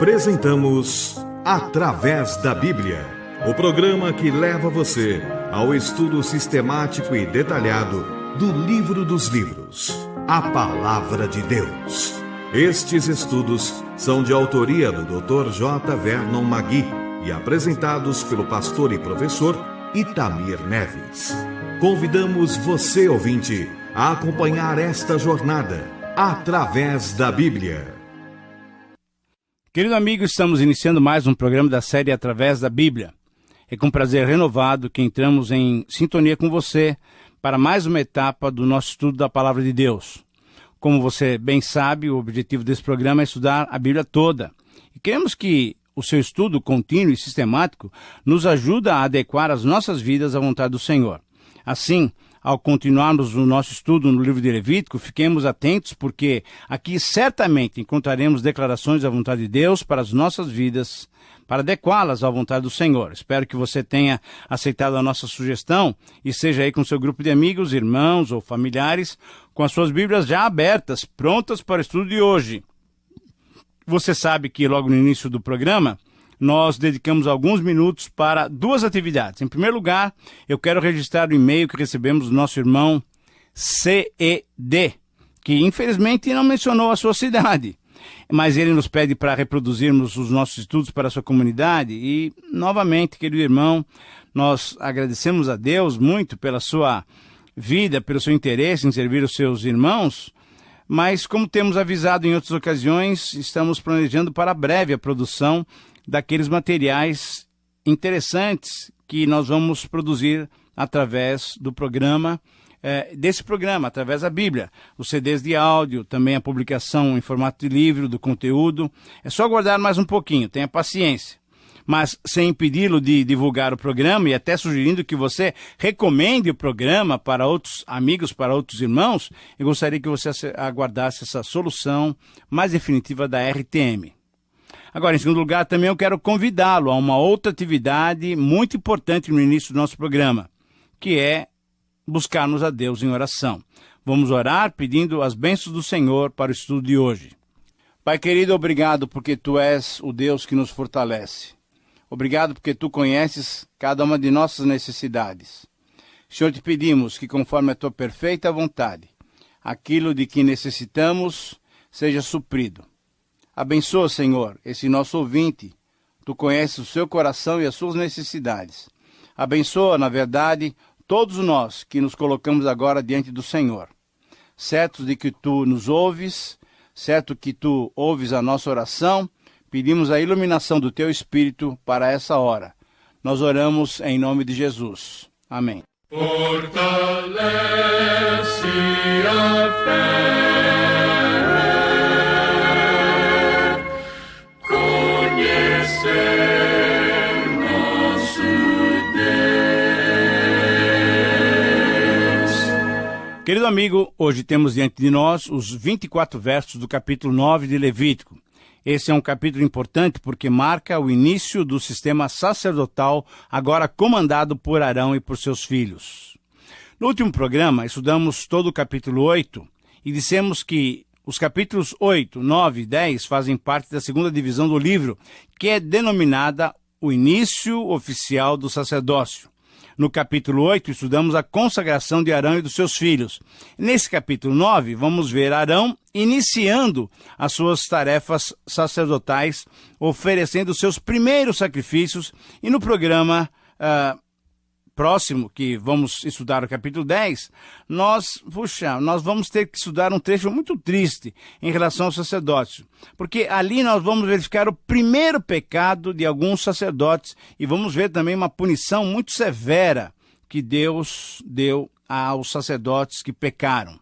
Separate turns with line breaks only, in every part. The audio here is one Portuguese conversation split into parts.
Apresentamos Através da Bíblia, o programa que leva você ao estudo sistemático e detalhado do Livro dos Livros, a Palavra de Deus. Estes estudos são de autoria do Dr. J. Vernon Magui e apresentados pelo pastor e professor Itamir Neves. Convidamos você, ouvinte, a acompanhar esta jornada através da Bíblia.
Querido amigo, estamos iniciando mais um programa da série Através da Bíblia. É com prazer renovado que entramos em sintonia com você para mais uma etapa do nosso estudo da Palavra de Deus. Como você bem sabe, o objetivo desse programa é estudar a Bíblia toda. E queremos que o seu estudo contínuo e sistemático nos ajude a adequar as nossas vidas à vontade do Senhor. Assim, ao continuarmos o nosso estudo no livro de Levítico, fiquemos atentos porque aqui certamente encontraremos declarações da vontade de Deus para as nossas vidas, para adequá-las à vontade do Senhor. Espero que você tenha aceitado a nossa sugestão e seja aí com seu grupo de amigos, irmãos ou familiares, com as suas Bíblias já abertas, prontas para o estudo de hoje. Você sabe que logo no início do programa, nós dedicamos alguns minutos para duas atividades. Em primeiro lugar, eu quero registrar o e-mail que recebemos do nosso irmão CED, que infelizmente não mencionou a sua cidade, mas ele nos pede para reproduzirmos os nossos estudos para a sua comunidade e, novamente, querido irmão, nós agradecemos a Deus muito pela sua vida, pelo seu interesse em servir os seus irmãos, mas como temos avisado em outras ocasiões, estamos planejando para breve a produção daqueles materiais interessantes que nós vamos produzir através do programa, através da Bíblia. Os CDs de áudio, também a publicação em formato de livro do conteúdo. É só aguardar mais um pouquinho, tenha paciência. Mas sem impedi-lo de divulgar o programa e até sugerindo que você recomende o programa para outros amigos, para outros irmãos, eu gostaria que você aguardasse essa solução mais definitiva da RTM. Agora, em segundo lugar, também eu quero convidá-lo a uma outra atividade muito importante no início do nosso programa, que é buscarmos a Deus em oração. Vamos orar pedindo as bênçãos do Senhor para o estudo de hoje. Pai querido, obrigado porque Tu és o Deus que nos fortalece. Obrigado porque Tu conheces cada uma de nossas necessidades. Senhor, te pedimos que, conforme a Tua perfeita vontade, aquilo de que necessitamos seja suprido. Abençoa, Senhor, esse nosso ouvinte. Tu conheces o seu coração e as suas necessidades. Abençoa, na verdade, todos nós que nos colocamos agora diante do Senhor. Certos de que Tu nos ouves, certo que Tu ouves a nossa oração, pedimos a iluminação do Teu Espírito para essa hora. Nós oramos em nome de Jesus. Amém.
Fortalece a fé.
Querido amigo, hoje temos diante de nós os 24 versos do capítulo 9 de Levítico. Esse é um capítulo importante porque marca o início do sistema sacerdotal, agora comandado por Arão e por seus filhos. No último programa, estudamos todo o capítulo 8 e dissemos que os capítulos 8, 9 e 10 fazem parte da segunda divisão do livro, que é denominada o início oficial do sacerdócio. No capítulo 8, estudamos a consagração de Arão e dos seus filhos. Nesse capítulo 9, vamos ver Arão iniciando as suas tarefas sacerdotais, oferecendo seus primeiros sacrifícios. E no programa próximo, que vamos estudar o capítulo 10, nós vamos ter que estudar um trecho muito triste em relação ao sacerdócio. Porque ali nós vamos verificar o primeiro pecado de alguns sacerdotes e vamos ver também uma punição muito severa que Deus deu aos sacerdotes que pecaram.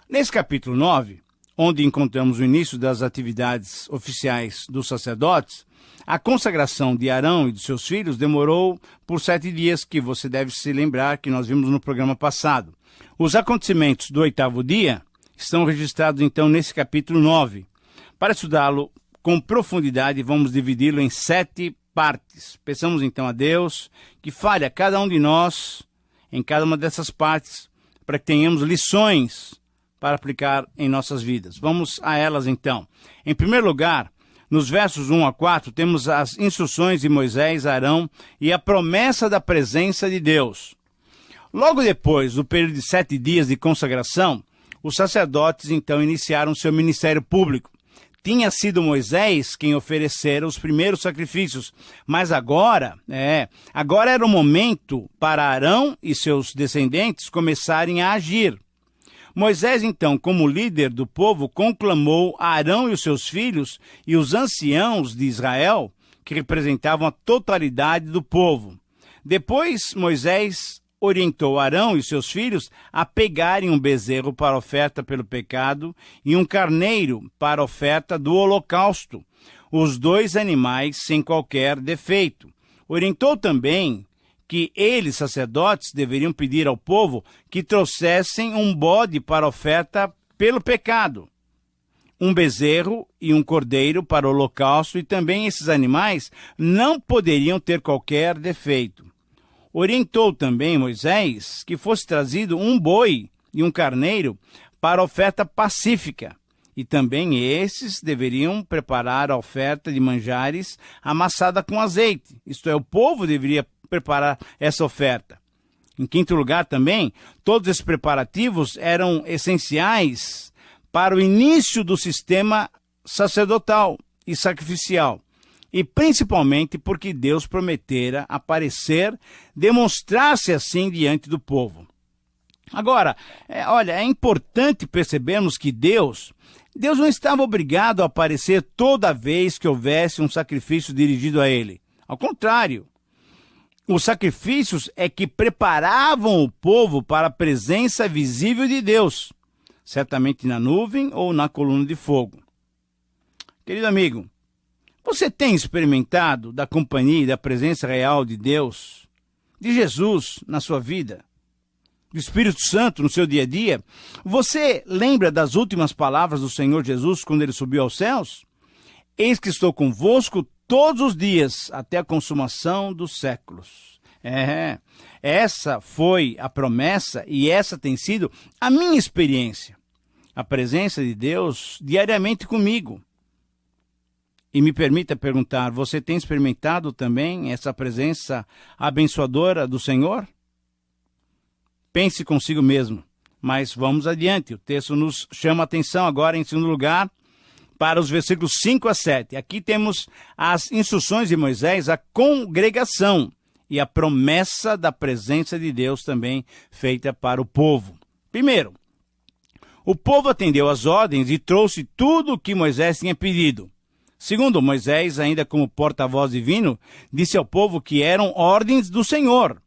Nesse capítulo 9, onde encontramos o início das atividades oficiais dos sacerdotes, a consagração de Arão e de seus filhos demorou por 7 dias, que você deve se lembrar que nós vimos no programa passado. Os acontecimentos do 8º dia estão registrados então nesse capítulo 9. Para estudá-lo com profundidade, vamos dividi-lo em 7 partes. Peçamos então a Deus que fale a cada um de nós em cada uma dessas partes, para que tenhamos lições para aplicar em nossas vidas. Vamos a elas então. Em primeiro lugar, Nos versos 1 a 4, temos as instruções de Moisés, Arão e a promessa da presença de Deus. Logo depois do período de 7 dias de consagração, os sacerdotes então iniciaram seu ministério público. Tinha sido Moisés quem oferecera os primeiros sacrifícios, mas agora era o momento para Arão e seus descendentes começarem a agir. Moisés, então, como líder do povo, conclamou Arão e os seus filhos e os anciãos de Israel, que representavam a totalidade do povo. Depois, Moisés orientou Arão e seus filhos a pegarem um bezerro para oferta pelo pecado e um carneiro para oferta do holocausto, os 2 animais sem qualquer defeito. Orientou também que eles, sacerdotes, deveriam pedir ao povo que trouxessem um bode para oferta pelo pecado, um bezerro e um cordeiro para o holocausto, e também esses animais não poderiam ter qualquer defeito. Orientou também Moisés que fosse trazido um boi e um carneiro para oferta pacífica, e também esses deveriam preparar a oferta de manjares amassada com azeite, isto é, o povo deveria preparar essa oferta. Em quinto lugar também, todos esses preparativos eram essenciais para o início do sistema sacerdotal e sacrificial, e principalmente porque Deus prometera aparecer, demonstrar-se assim diante do povo. Agora, é importante percebermos que Deus não estava obrigado a aparecer toda vez que houvesse um sacrifício dirigido a ele. Ao contrário, os sacrifícios é que preparavam o povo para a presença visível de Deus, certamente na nuvem ou na coluna de fogo. Querido amigo, você tem experimentado da companhia e da presença real de Deus, de Jesus na sua vida, do Espírito Santo no seu dia a dia? Você lembra das últimas palavras do Senhor Jesus quando ele subiu aos céus? Eis que estou convosco todos os dias, até a consumação dos séculos. Essa foi a promessa e essa tem sido a minha experiência. A presença de Deus diariamente comigo. E me permita perguntar, você tem experimentado também essa presença abençoadora do Senhor? Pense consigo mesmo, mas vamos adiante. O texto nos chama a atenção agora, em segundo lugar, para os versículos 5 a 7. Aqui temos as instruções de Moisés à congregação e a promessa da presença de Deus também feita para o povo. Primeiro, o povo atendeu às ordens e trouxe tudo o que Moisés tinha pedido. Segundo, Moisés, ainda como porta-voz divino, disse ao povo que eram ordens do Senhor.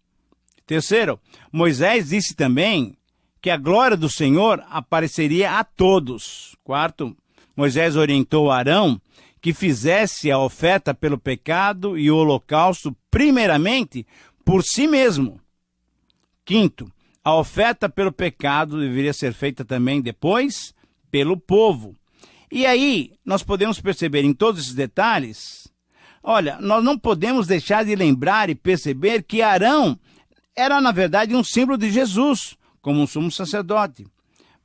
Terceiro, Moisés disse também que a glória do Senhor apareceria a todos. Quarto, Moisés orientou Arão que fizesse a oferta pelo pecado e o holocausto primeiramente por si mesmo. Quinto, a oferta pelo pecado deveria ser feita também depois pelo povo. E aí, nós podemos perceber em todos esses detalhes, nós não podemos deixar de lembrar e perceber que Arão era, na verdade, um símbolo de Jesus, como um sumo sacerdote.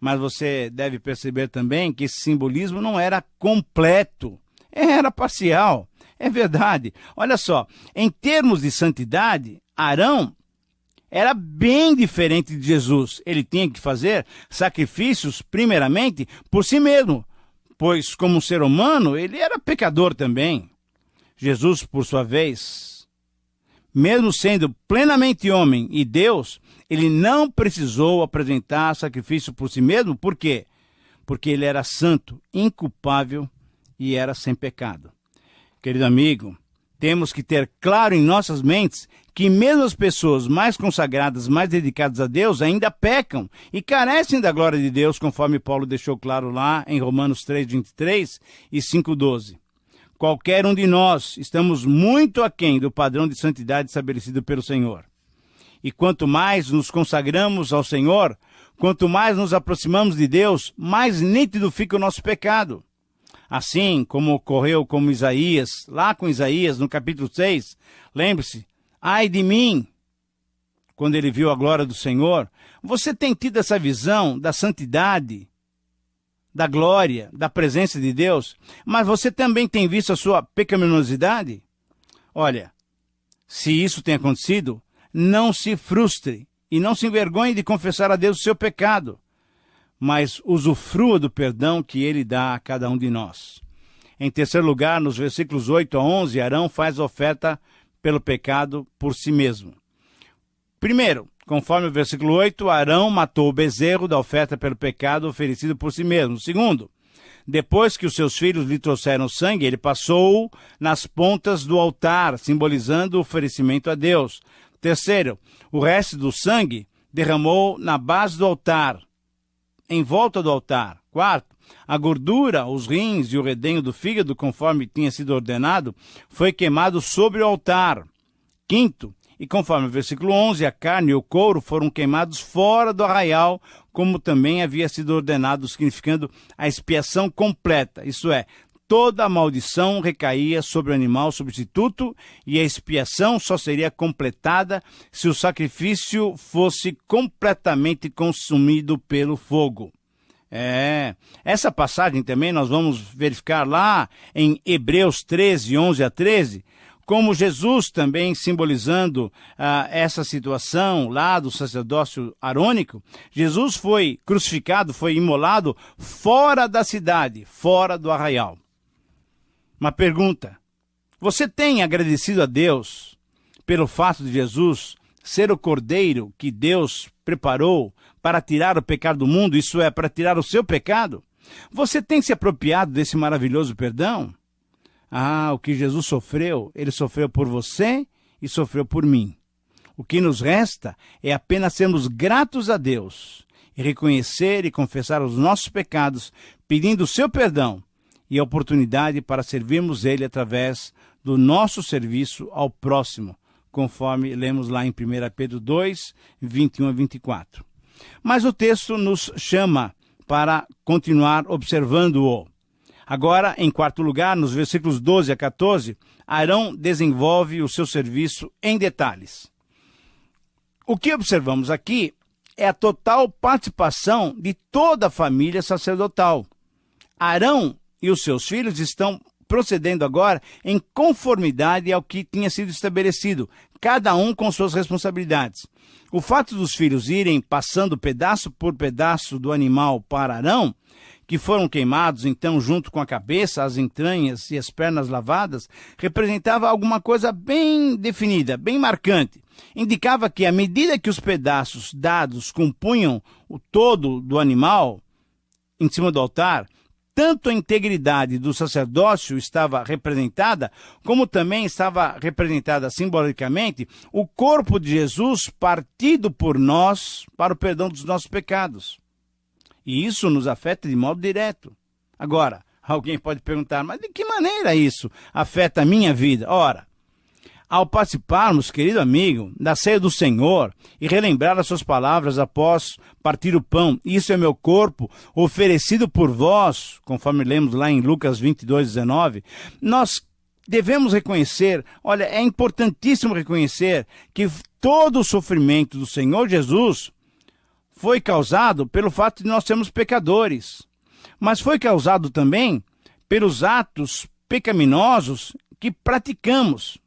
Mas você deve perceber também que esse simbolismo não era completo, era parcial. É verdade. Olha só, em termos de santidade, Arão era bem diferente de Jesus. Ele tinha que fazer sacrifícios, primeiramente, por si mesmo, pois, como ser humano, ele era pecador também. Jesus, por sua vez, mesmo sendo plenamente homem e Deus, ele não precisou apresentar sacrifício por si mesmo. Por quê? Porque ele era santo, inculpável e era sem pecado. Querido amigo, temos que ter claro em nossas mentes que mesmo as pessoas mais consagradas, mais dedicadas a Deus, ainda pecam e carecem da glória de Deus, conforme Paulo deixou claro lá em Romanos 3:23 e 5:12. Qualquer um de nós estamos muito aquém do padrão de santidade estabelecido pelo Senhor. E quanto mais nos consagramos ao Senhor, quanto mais nos aproximamos de Deus, mais nítido fica o nosso pecado. Assim como ocorreu com Isaías, lá com Isaías, no capítulo 6, lembre-se, ai de mim, quando ele viu a glória do Senhor. Você tem tido essa visão da santidade da glória, da presença de Deus, mas você também tem visto a sua pecaminosidade? Olha, se isso tem acontecido, não se frustre e não se envergonhe de confessar a Deus o seu pecado, mas usufrua do perdão que Ele dá a cada um de nós. Em terceiro lugar, nos versículos 8 a 11, Arão faz oferta pelo pecado por si mesmo. Primeiro, conforme o versículo 8, Arão matou o bezerro da oferta pelo pecado oferecido por si mesmo. Segundo, depois que os seus filhos lhe trouxeram sangue, ele passou nas pontas do altar, simbolizando o oferecimento a Deus. Terceiro, o resto do sangue derramou na base do altar, em volta do altar. Quarto, a gordura, os rins e o redenho do fígado, conforme tinha sido ordenado, foi queimado sobre o altar. Quinto, e conforme o versículo 11, a carne e o couro foram queimados fora do arraial, como também havia sido ordenado, significando a expiação completa. Isto é, toda a maldição recaía sobre o animal substituto e a expiação só seria completada se o sacrifício fosse completamente consumido pelo fogo. Essa passagem também nós vamos verificar lá em Hebreus 13, 11 a 13, como Jesus também simbolizando essa situação lá do sacerdócio arônico. Jesus foi crucificado, foi imolado fora da cidade, fora do arraial. Uma pergunta: você tem agradecido a Deus pelo fato de Jesus ser o cordeiro que Deus preparou para tirar o pecado do mundo, isso é, para tirar o seu pecado? Você tem se apropriado desse maravilhoso perdão? O que Jesus sofreu, ele sofreu por você e sofreu por mim. O que nos resta é apenas sermos gratos a Deus e reconhecer e confessar os nossos pecados, pedindo o seu perdão e a oportunidade para servirmos ele através do nosso serviço ao próximo, conforme lemos lá em 1 Pedro 2, 21 a 24. Mas o texto nos chama para continuar observando-o. Agora, em quarto lugar, nos versículos 12 a 14, Arão desenvolve o seu serviço em detalhes. O que observamos aqui é a total participação de toda a família sacerdotal. Arão e os seus filhos estão procedendo agora em conformidade ao que tinha sido estabelecido, cada um com suas responsabilidades. O fato dos filhos irem passando pedaço por pedaço do animal para Arão, que foram queimados então junto com a cabeça, as entranhas e as pernas lavadas, representava alguma coisa bem definida, bem marcante. Indicava que à medida que os pedaços dados compunham o todo do animal em cima do altar, tanto a integridade do sacerdócio estava representada, como também estava representada simbolicamente o corpo de Jesus partido por nós para o perdão dos nossos pecados. E isso nos afeta de modo direto. Agora, alguém pode perguntar, mas de que maneira isso afeta a minha vida? Ora, ao participarmos, querido amigo, da ceia do Senhor e relembrar as suas palavras após partir o pão, isso é meu corpo oferecido por vós, conforme lemos lá em Lucas 22, 19, nós devemos reconhecer, olha, é importantíssimo reconhecer que todo o sofrimento do Senhor Jesus foi causado pelo fato de nós sermos pecadores, mas foi causado também pelos atos pecaminosos que praticamos.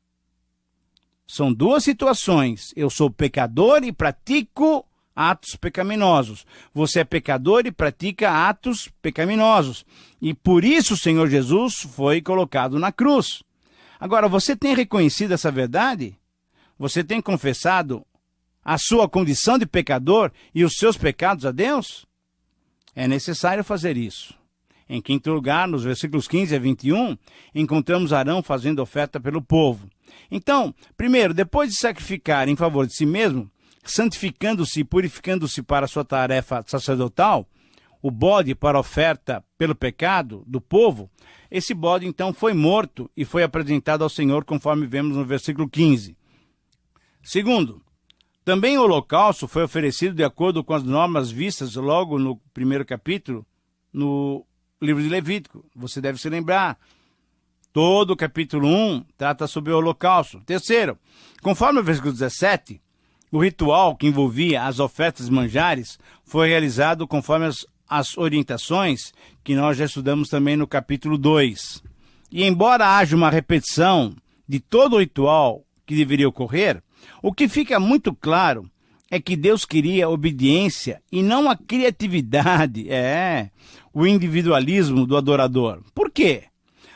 São duas situações. Eu sou pecador e pratico atos pecaminosos. Você é pecador e pratica atos pecaminosos. E por isso o Senhor Jesus foi colocado na cruz. Agora, você tem reconhecido essa verdade? Você tem confessado a sua condição de pecador e os seus pecados a Deus? É necessário fazer isso. Em quinto lugar, nos versículos 15 a 21, encontramos Arão fazendo oferta pelo povo. Então, primeiro, depois de sacrificar em favor de si mesmo, santificando-se e purificando-se para a sua tarefa sacerdotal, o bode para a oferta pelo pecado do povo, esse bode então foi morto e foi apresentado ao Senhor, conforme vemos no versículo 15. Segundo, também o holocausto foi oferecido de acordo com as normas vistas logo no primeiro capítulo, no livro de Levítico. Você deve se lembrar. Todo o capítulo 1 trata sobre o holocausto. Terceiro, conforme o versículo 17, o ritual que envolvia as ofertas e manjares foi realizado conforme as as orientações que nós já estudamos também no capítulo 2. E embora haja uma repetição de todo o ritual que deveria ocorrer, o que fica muito claro é que Deus queria obediência e não a criatividade, o individualismo do adorador. Por quê?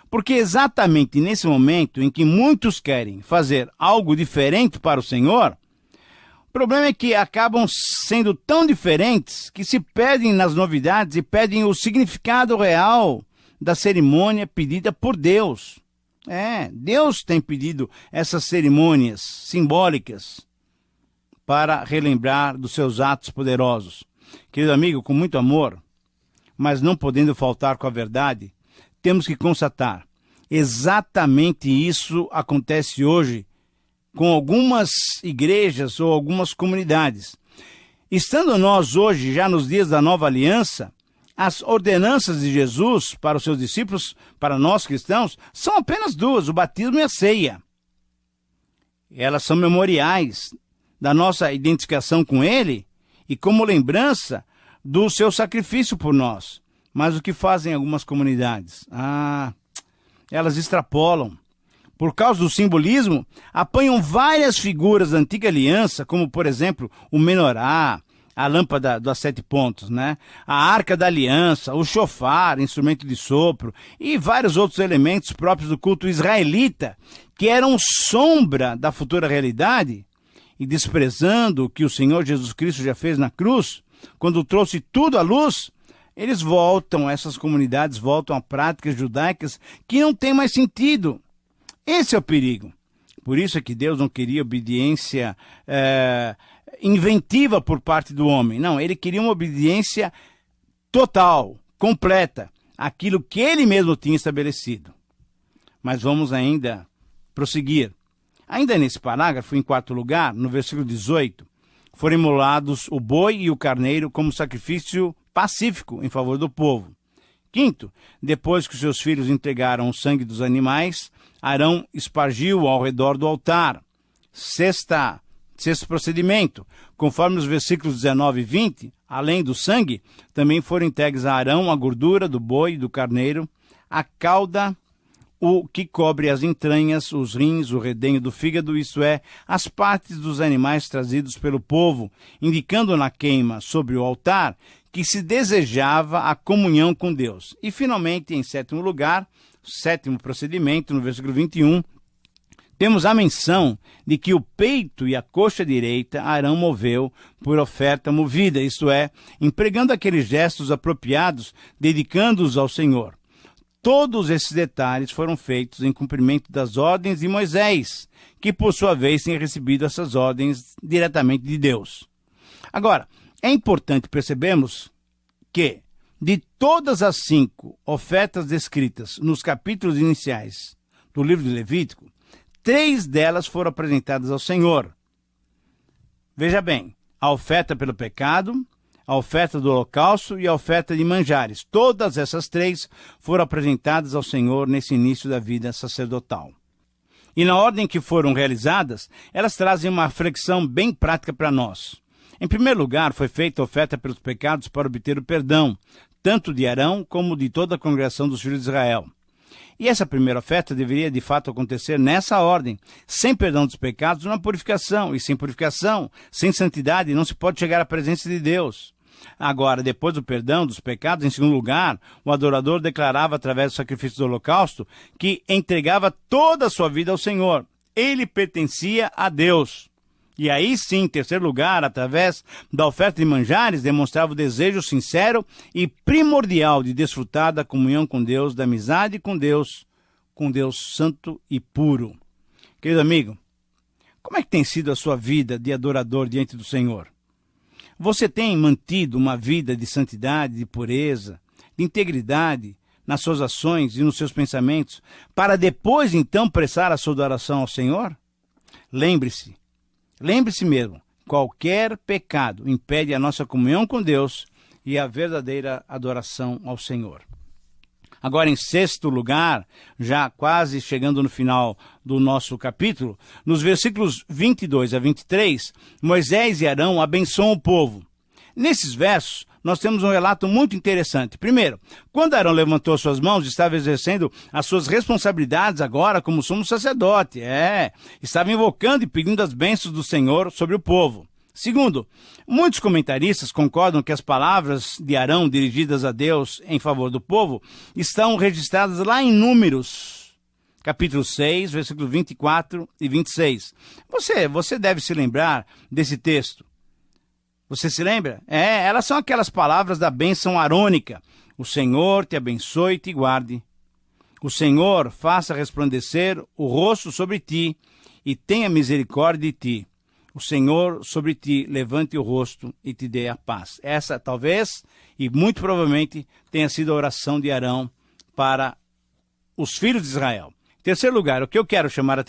Porque exatamente nesse momento em que muitos querem fazer algo diferente para o Senhor, o problema é que acabam sendo tão diferentes que se perdem nas novidades e perdem o significado real da cerimônia pedida por Deus. Deus tem pedido essas cerimônias simbólicas para relembrar dos seus atos poderosos. Querido amigo, com muito amor, mas não podendo faltar com a verdade, temos que constatar, exatamente isso acontece hoje com algumas igrejas ou algumas comunidades. Estando nós hoje já nos dias da nova aliança, as ordenanças de Jesus para os seus discípulos, para nós cristãos, são apenas duas, o batismo e a ceia. Elas são memoriais da nossa identificação com Ele e como lembrança do seu sacrifício por nós. Mas o que fazem algumas comunidades? Elas extrapolam. Por causa do simbolismo, apanham várias figuras da antiga aliança, como, por exemplo, o menorá, a lâmpada dos 7 pontos, a arca da aliança, o shofar, instrumento de sopro, e vários outros elementos próprios do culto israelita, que eram sombra da futura realidade, e desprezando o que o Senhor Jesus Cristo já fez na cruz, quando trouxe tudo à luz, essas comunidades voltam a práticas judaicas que não têm mais sentido. Esse é o perigo. Por isso é que Deus não queria obediência inventiva por parte do homem. Não, ele queria uma obediência total, completa, aquilo que ele mesmo tinha estabelecido. Mas vamos ainda prosseguir. Ainda nesse parágrafo, em quarto lugar, no versículo 18, foram imolados o boi e o carneiro como sacrifício pacífico em favor do povo. Quinto, depois que os seus filhos entregaram o sangue dos animais, Arão espargiu ao redor do altar. Sexto procedimento, conforme os versículos 19 e 20, além do sangue, também foram entregues a Arão a gordura do boi e do carneiro, a cauda, o que cobre as entranhas, os rins, o redenho do fígado, isto é, as partes dos animais trazidos pelo povo, indicando na queima sobre o altar que se desejava a comunhão com Deus. E, finalmente, em sétimo lugar, sétimo procedimento, no versículo 21, temos a menção de que o peito e a coxa direita Arão moveu por oferta movida, isto é, empregando aqueles gestos apropriados, dedicando-os ao Senhor. Todos esses detalhes foram feitos em cumprimento das ordens de Moisés, que por sua vez tinha recebido essas ordens diretamente de Deus. Agora, é importante percebermos que, de todas as 5 ofertas descritas nos capítulos iniciais do livro de Levítico, 3 delas foram apresentadas ao Senhor. Veja bem, a oferta pelo pecado, a oferta do holocausto e a oferta de manjares. Todas essas 3 foram apresentadas ao Senhor nesse início da vida sacerdotal. E na ordem que foram realizadas, elas trazem uma reflexão bem prática para nós. Em primeiro lugar, foi feita a oferta pelos pecados para obter o perdão, tanto de Arão como de toda a congregação dos filhos de Israel. E essa primeira oferta deveria de fato acontecer nessa ordem. Sem perdão dos pecados não há purificação, e sem purificação, sem santidade, não se pode chegar à presença de Deus. Agora, depois do perdão dos pecados, em segundo lugar, o adorador declarava através do sacrifício do holocausto que entregava toda a sua vida ao Senhor. Ele pertencia a Deus. E aí sim, em terceiro lugar, através da oferta de manjares, demonstrava o desejo sincero e primordial de desfrutar da comunhão com Deus, da amizade com Deus santo e puro. Querido amigo, como é que tem sido a sua vida de adorador diante do Senhor? Você tem mantido uma vida de santidade, de pureza, de integridade nas suas ações e nos seus pensamentos, para depois então prestar a sua adoração ao Senhor? Lembre-se mesmo, qualquer pecado impede a nossa comunhão com Deus e a verdadeira adoração ao Senhor. Agora, em sexto lugar, já quase chegando no final do nosso capítulo, nos versículos 22 a 23, Moisés e Arão abençoam o povo. Nesses versos, nós temos um relato muito interessante. Primeiro, quando Arão levantou suas mãos, estava exercendo as suas responsabilidades agora como sumo sacerdote. Estava invocando e pedindo as bênçãos do Senhor sobre o povo. Segundo, muitos comentaristas concordam que as palavras de Arão dirigidas a Deus em favor do povo estão registradas lá em Números, capítulo 6, versículos 24 e 26. Você deve se lembrar desse texto. Você se lembra? Elas são aquelas palavras da bênção arônica. O Senhor te abençoe e te guarde. O Senhor faça resplandecer o rosto sobre ti e tenha misericórdia de ti. O Senhor sobre ti levante o rosto e te dê a paz. Essa talvez e muito provavelmente tenha sido a oração de Arão para os filhos de Israel. Em terceiro lugar, o que eu quero chamar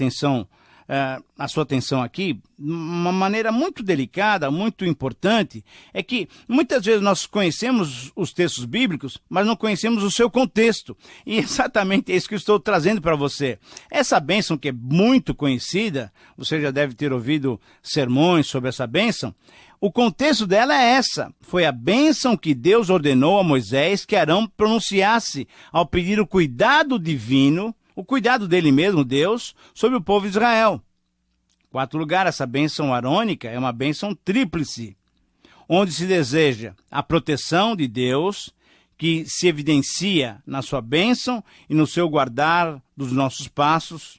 a sua atenção aqui, uma maneira muito delicada, muito importante, é que muitas vezes nós conhecemos os textos bíblicos, mas não conhecemos o seu contexto. E exatamente é isso que eu estou trazendo para você. Essa bênção que é muito conhecida, você já deve ter ouvido sermões sobre essa bênção, o contexto dela é essa. Foi a bênção que Deus ordenou a Moisés que Arão pronunciasse ao pedir o cuidado divino, o cuidado dele mesmo, Deus, sobre o povo de Israel. Em quarto lugar, essa bênção arônica é uma bênção tríplice, onde se deseja a proteção de Deus, que se evidencia na sua bênção e no seu guardar dos nossos passos.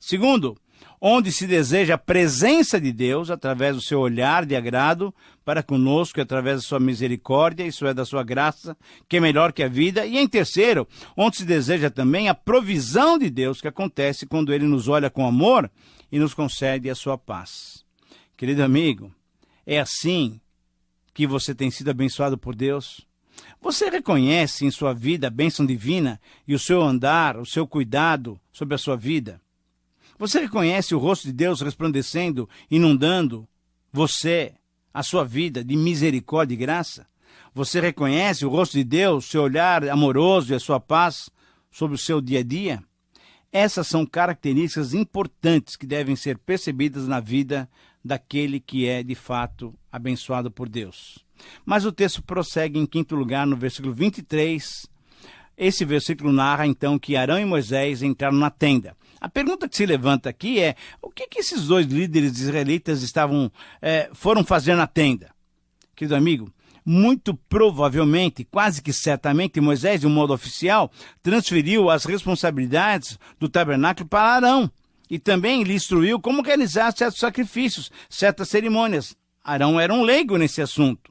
Segundo, onde se deseja a presença de Deus através do seu olhar de agrado para conosco, através da sua misericórdia, isso é, da sua graça, que é melhor que a vida. E em terceiro, onde se deseja também a provisão de Deus que acontece quando Ele nos olha com amor e nos concede a sua paz. Querido amigo, é assim que você tem sido abençoado por Deus? Você reconhece em sua vida a bênção divina e o seu andar, o seu cuidado sobre a sua vida? Você reconhece o rosto de Deus resplandecendo, inundando você, a sua vida de misericórdia e graça? Você reconhece o rosto de Deus, seu olhar amoroso e a sua paz sobre o seu dia a dia? Essas são características importantes que devem ser percebidas na vida daquele que é, de fato, abençoado por Deus. Mas o texto prossegue em quinto lugar, no versículo 23. Esse versículo narra, então, que Arão e Moisés entraram na tenda. A pergunta que se levanta aqui é, o que esses dois líderes israelitas foram fazer na tenda? Querido amigo, muito provavelmente, quase que certamente, Moisés, de um modo oficial, transferiu as responsabilidades do tabernáculo para Arão e também lhe instruiu como realizar certos sacrifícios, certas cerimônias. Arão era um leigo nesse assunto.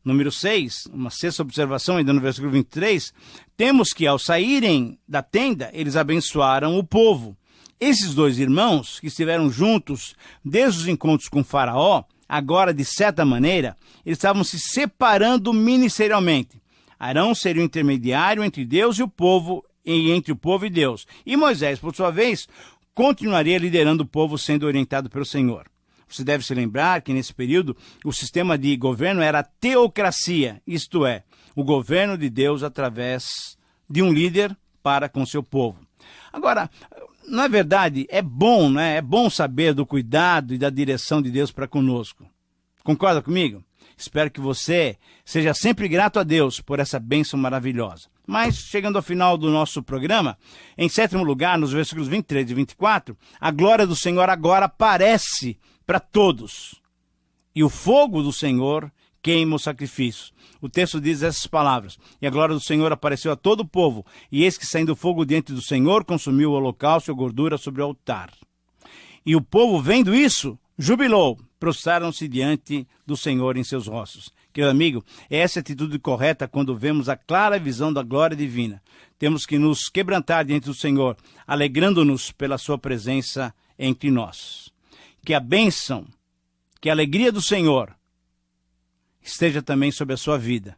Número 6, uma sexta observação, ainda no versículo 23, temos que, ao saírem da tenda, eles abençoaram o povo. Esses dois irmãos, que estiveram juntos desde os encontros com Faraó, agora, de certa maneira, eles estavam se separando ministerialmente. Arão seria o intermediário entre Deus e o povo, e entre o povo e Deus. E Moisés, por sua vez, continuaria liderando o povo, sendo orientado pelo Senhor. Você deve se lembrar que, nesse período, o sistema de governo era a teocracia, isto é, o governo de Deus através de um líder para com seu povo. Agora, não é verdade? É bom, né? É bom saber do cuidado e da direção de Deus para conosco. Concorda comigo? Espero que você seja sempre grato a Deus por essa bênção maravilhosa. Mas, chegando ao final do nosso programa, em sétimo lugar, nos versículos 23 e 24, a glória do Senhor agora aparece para todos, e o fogo do Senhor queima os sacrifícios. O texto diz essas palavras: e a glória do Senhor apareceu a todo o povo, e eis que, saindo fogo diante do Senhor, consumiu o holocausto e a gordura sobre o altar. E o povo, vendo isso, jubilou, prostraram-se diante do Senhor em seus rostos. Querido amigo, essa é a atitude correta quando vemos a clara visão da glória divina. Temos que nos quebrantar diante do Senhor, alegrando-nos pela sua presença entre nós. Que a bênção, que a alegria do Senhor esteja também sobre a sua vida.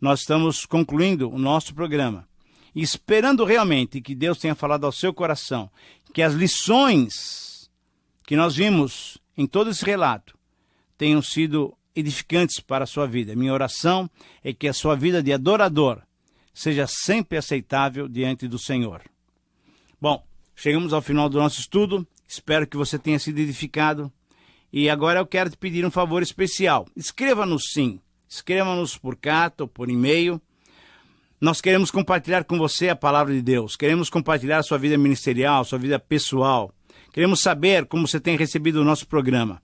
Nós estamos concluindo o nosso programa e esperando realmente que Deus tenha falado ao seu coração, que as lições que nós vimos em todo esse relato tenham sido edificantes para a sua vida. Minha oração é que a sua vida de adorador seja sempre aceitável diante do Senhor. Bom, chegamos ao final do nosso estudo. Espero que você tenha sido edificado. E agora eu quero te pedir um favor especial. Escreva-nos sim. escreva-nos por carta ou por e-mail. Nós queremos compartilhar com você a palavra de Deus. Queremos compartilhar a sua vida ministerial, sua vida pessoal. Queremos saber como você tem recebido o nosso programa.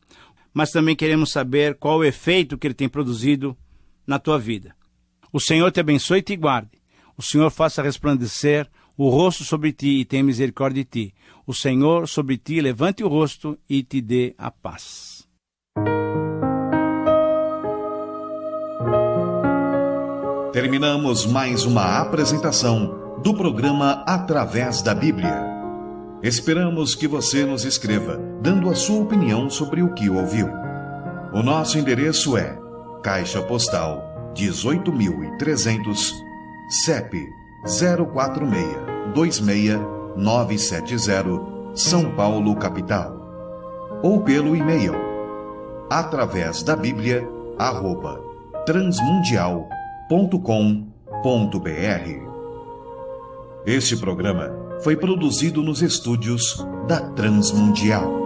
Mas também queremos saber qual o efeito que ele tem produzido na tua vida. O Senhor te abençoe e te guarde. O Senhor faça resplandecer o rosto sobre ti e tenha misericórdia de ti. O Senhor sobre ti levante o rosto e te dê a paz.
Terminamos mais uma apresentação do programa Através da Bíblia. Esperamos que você nos escreva, dando a sua opinião sobre o que ouviu. O nosso endereço é Caixa Postal 18.300, CEP 046-26970, São Paulo, capital. Ou pelo e-mail atravesdabiblia@transmundial.com.br. Este programa foi produzido nos estúdios da Transmundial.